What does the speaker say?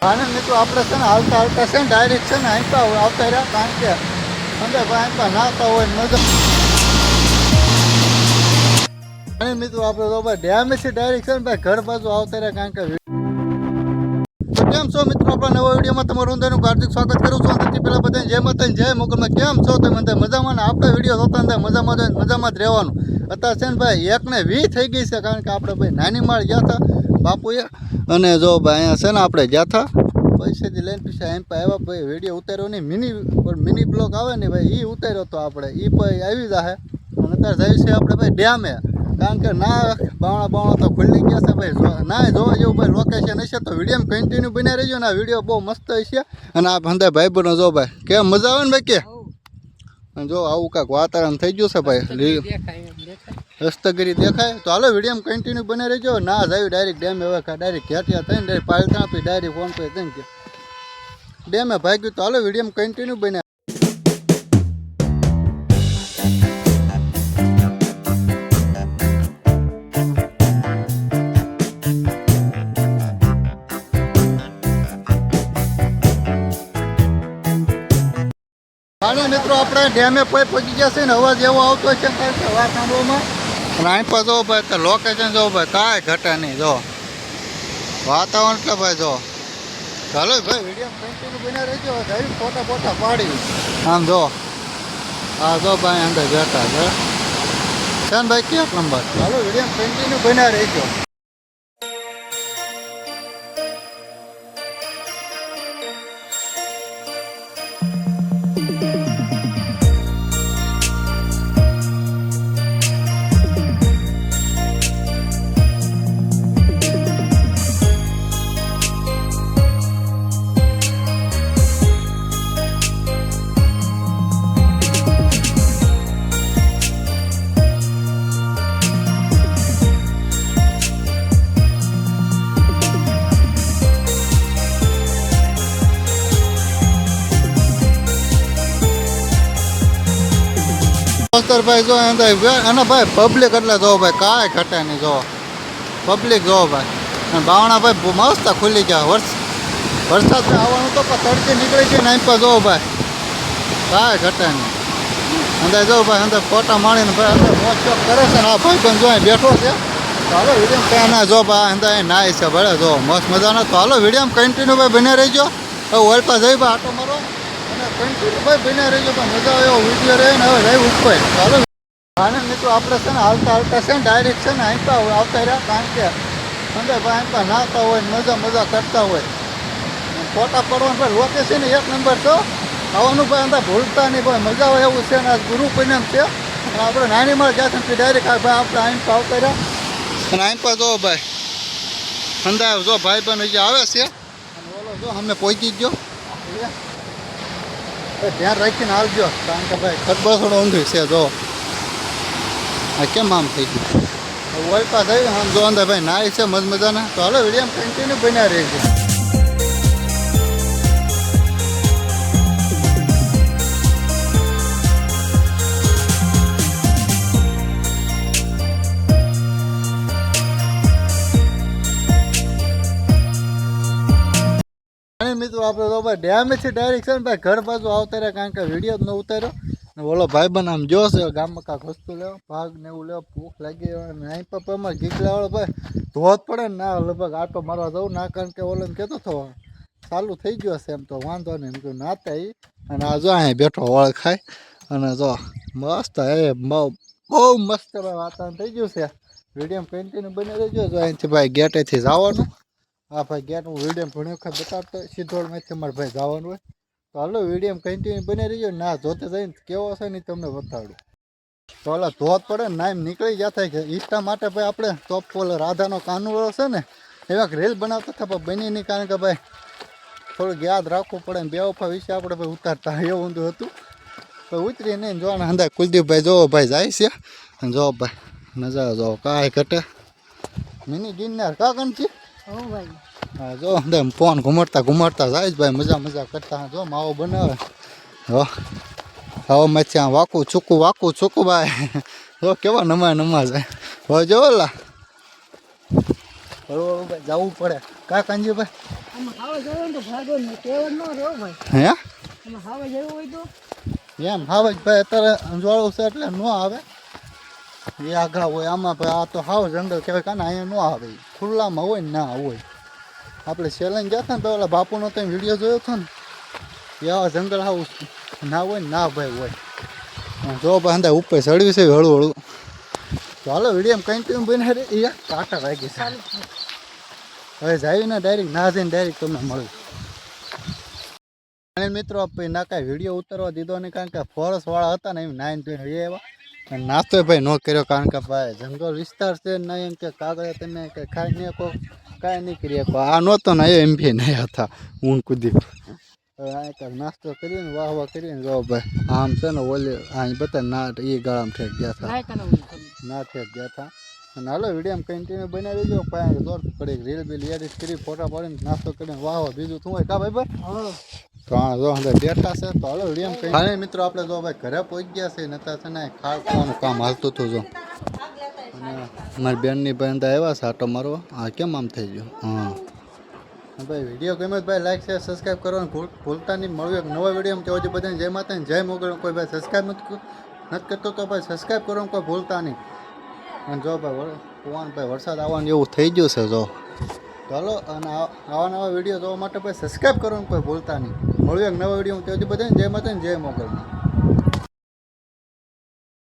આને મિત્રો આપણે છે ને હાલતા હાલતા છે ને ડાયરેક્ટ છે ને આંપા આવતા રહ્યા, કારણ કે અંદર ભાઈ આંપા નાતા હોય મજા. અને મિત્રો આપણે તો ભાઈ ડેમેથી ડાયરેક્ટ છે ને ભાઈ ઘર બાજુ આવતા રહ્યા, કારણ કે કેમ છો મિત્રો, આપણા નવા વિડીયોમાં તમારું અંદરનું હાર્દિક સ્વાગત કરું છું. તેથી પહેલાં બધાને જય માતા જય મોગલમાં. કેમ છો તમે અંદર મજામાં? ને આપણા વિડીયો જોતા અંદર મજામાં મજામાં જ રહેવાનું. અત્યારે છે ને ભાઈ 1:20 થઈ ગઈ છે, કારણ કે આપણે ભાઈ નાની માળ ગયા હતા બાપુએ, અને જો ભાઈ અહીંયા છે ને આપણે ગયા હતા પૈસાથી લઈને પછી એમ આવ્યા ભાઈ. વિડીયો ઉતાર્યો નહીં, મિની બ્લોગ આવે ને ભાઈ, એ ઉતાર્યો તો આપણે, એ ભાઈ આવી જશે. અને અત્યારે જઈએ છીએ આપણે ભાઈ ડેમે, કારણ કે ના બાવણા તો ખુલ્લી ગયા છે ભાઈ. ના જોવા જેવું ભાઈ લોકેશન હશે તો વિડીયો કન્ટિન્યુ બની રહેજો ને. આ વિડીયો બહુ મસ્ત હશે. અને આ અંદર ભાઈ બનો જો ભાઈ કેમ મજા આવે ને ભાઈ, કે જો આવું કાંઈક વાતાવરણ થઈ ગયું છે ભાઈ, રસ્તગીરી દેખાય. તો હાલો વિડીયો કન્ટિન્યુ બની રહેજો. ના જાય ડાયરેક્ટ ડેમે, હવે ડાયરેક્ટ ઘેટિયા થઈને ડાયરેક્ટ પાલતા આપી ડાયરેક્ટ ફોન પે થઈને કે ડેમે ભાગ્યું. તો હાલો વિડીયો કન્ટિન્યુ બને. મિત્રો આપણે ડેમે પહોંચી ગયા છે ને, અવાજ એવો આવતો છે કારણ કે વાત સાંભળવામાં. અને અહીં પર જો ભાઈ તો લોકેશન જો ભાઈ કાંઈ ઘટે નહીં, જો વાતાવરણ એટલે ભાઈ જો. ચાલો ભાઈ વિડીયો કન્ટિન્યુ બન્યા રહેજો. જઈ ફોટા પાડી આમ જો. હા જો ભાઈ અંદર જતા છે ને ભાઈ ક્યાંક નંબર. ચાલો વિડીયો કન્ટિન્યુ બન્યા રહેજો. ભાઈ જો અને ભાઈ પબ્લિક એટલે જો ભાઈ કાંઈ ઘટે નહીં, જો પબ્લિક જો ભાઈ. અને બાવણા ભાઈ મસ્ત ખુલી ગયા. વરસાદ આવવાનું તો તડકે નીકળી ગઈ ને અહીં પર જો ભાઈ કાંઈ ઘટે નહીં. અંદર જો ભાઈ અંદર ફોટા માણીને ભાઈ અંદર મોજ શોખ કરે છે ને. આ ભાઈ પણ જો અહીં બેઠો છે. તો હાલો વિડીયો ત્યાં ના જો ભાઈ અંદર અહીં નાય છે ભલે જો મસ્ત મજાનો. તો હાલો વિડીયો કન્ટિન્યુ ભાઈ બને રહીજો. હવે ઓલપા જઈ ભાઈ આટો મારો અને કન્ટિન્યુ ભાઈ બને રહીજો. પણ મજા આવે એવો વિડીયો રહે ને. હવે રહી ઉપર ચાલો. અને મિત્રો આપણે છે ને હાલતા હાલતા છે ને ડાયરેક્ટ છે ને આંપા આવતા રહ્યા, કારણ કે અંદર ભાઈ આંપા નાતા હોય ને મજા કરતા હોય. ફોટા પડવાનું ભાઈ લોકેશન એક નંબર તો આવવાનું ભાઈ અંદર ભૂલતા નહીં ભાઈ, મજા આવે એવું છે ને. આ ગુરુ પૂનમ છે અને આપણે નાની માળ ગયા છે ડાયરેક્ટ આ ભાઈ આપણે આંપા આવતા રહ્યા. અને આંપા જો ભાઈ અંદર જો ભાઈ બહેન હજી આવે છે. અને ઓલો જો અમે પહોંચી ગયો, ધ્યાન રાખીને આવજો, કારણ કે ભાઈ ખરબા થોડો ઊંધું છે. જો આ કેમ આમ થઈ ગયું ઓલપા થઈ આમ જો અંદર ભાઈ નાય છે મજાના. તો હાલો વિડીયો કન્ટિન્યુ બન્યા રહેજો. મિત્રો આપણે તો ભાઈ ડેમેથી ડાયરેક્ટ છે ને ભાઈ ઘર બાજુ આવતા રહ્યા, કારણ કે વિડીયો જ ન ઉતાર્યો. ઓલો ભાઈ બન આમ જોશે ગામમાં કાંક વસ્તુ લેવો, ભાગ ને એવું લેવો, ભૂખ લાગી અને અહીં પણ અમારે ગીગલાવાળો ભાઈ ધોધ પડે ને ના લગભગ આટો મારવા જવું ના, કારણ કે ઓલો કહેતો હતો ચાલુ થઈ ગયો છે એમ તો વાંધો નહીં. એમ તો નાતા એ અને આ જો અહીં બેઠો વળ ખાય અને જો મસ્ત બહુ મસ્ત વાતાવરણ થઈ ગયું છે. વિડીયો કન્ટિન્યુ બની રહેજો. જો અહીંથી ભાઈ ગેટેથી જવાનું. હા ભાઈ ગેટ હું વિડીયો ઘણી વખત બતાવતો સિદ્ધોળમાંથી અમારે ભાઈ જવાનું હોય. તો હાલો વિડીયો કન્ટિન્યુ બની રહીજો. ના જોતે જઈને કેવો હશે ને તમને બતાડું. તો ઓલા ધોધ પડે ને નામ નીકળી જતા કે ઇન્સ્ટા માટે ભાઈ આપણે ટોપ ઓલો રાધાનો કાનુડો છે ને એવા રીલ બનાવતા હતા પણ બની નહીં, કારણ કે ભાઈ થોડુંક યાદ રાખવું પડે ને બેવફા વિશે આપણે ભાઈ ઉતારતા એવું ઊંધું હતું. તો ઉતરી નહીં જોવાના અંદર કુલદીપભાઈ જોવો ભાઈ જાય છે. અને જો ભાઈ નજારો જો કાંઈ ઘટે. મિની ગિરનાર કાકનથી હા જો અંદર ફોન ઘુમાડતા જાય ભાઈ મજા કરતા. જો માવો બનાવે હો હવામાંથી આ વાકું છૂકું ભાઈ જો કેવા નમા જાય. હવે જો ઓલા બરોબર ભાઈ જવું પડે કા કાંજી ભાઈ. આમાં ખાવા જવું તો ભાગો ને કેવડ ન રહ્યો ભાઈ. હે આમાં ખાવા જવું હોય તો એમ હાવ જ ભાઈ અત્યારે અંજવાળું છે એટલે ન આવે એ આઘા હોય આમાં ભાઈ આ તો હાવ જંગલ કહેવાય કાને અહીંયા ન આવે ખુલ્લામાં હોય ને ના હોય આપણે સેલન ગયા હતા ને તો ઓલા બાપુનો તમે વિડીયો જોયો હતો ને એ આવા જંગલ હાવ ના હોય ને ના ભાઈ હોય જો ભાઈ અંદર ઉપર ચડવી છે હળવું હળવું તો હાલો વિડીયો કન્ટિન્યુ બને રે એ કાંટા લાગી છે હવે જાય ને ડાયરેક્ટ ના જઈને ડાયરેક્ટ તમને મળ્યું અને મિત્રો પછી ના કાંઈ વિડીયો ઉતારવા દીધો નહીં કારણ કે ફોરેસ્ટવાળા હતા ને એમ નાઈન ધોઈને એ એવા અને નાસ્તો ભાઈ ન કર્યો કારણ કે ભાઈ જંગલ વિસ્તાર છે નહીં એમ કે કાગળ તમે કંઈ ખાઈ નહીં કહો કાંઈ નહીં કરી શકો આ નહોતો ને એ એમ બી નહીં હતા ઊન કૂદી હવે આ કાંઈક નાસ્તો કરીને વાહ વાહ કરીને જો ભાઈ આમ છે ને ઓલી અહીં બતા ના એ ગાળામાં ઠેક ગયા હતા ના ઠેક ગયા હતા અને હાલો વિડીયો કન્ટિન્યુ બનાવી દેજો પછી દોર પડી રીલ બીલ એડિટ કરી ફોટા પાડીને નાસ્તો કરીને વાહ વાહ બીજું શું હોય કા ભાઈ ભાઈ તો આ જો અંદર બેઠા છે તો હાલો વિડીયો કઈ હા મિત્રો આપણે જો ભાઈ ઘરે પહોંચી ગયા છે નતા છે ને ખાવાનું કામ હાલતું હતું જો અને મારી બેનની ભાઈ અંદર આવ્યા છે આટો મારવા હા કેમ આમ થઈ ગયું હા ભાઈ વિડીયો ગમે ભાઈ લાઈક શેર સબસ્ક્રાઈબ કરવાનું ભૂલતા નહીં મળ્યું એક નવા વિડીયો તો હજી બધાને જય માતા જય મોગલ કોઈ ભાઈ સબસ્ક્રાઈબ નથી કરતો તો ભાઈ સબસ્ક્રાઈબ કરવાનું કોઈ ભૂલતા નહીં અને જો ભાઈ પવન ભાઈ વરસાદ આવવાનું એવું થઈ ગયું છે જો ચાલો અને આવા નવા વિડીયો જોવા માટે ભાઈ સબસ્ક્રાઈબ કરવાનું કોઈ ભૂલતા નહીં મળ્યું એક નવા વિડીયો તો હજી બધાને જય માતા જય મોગલમાં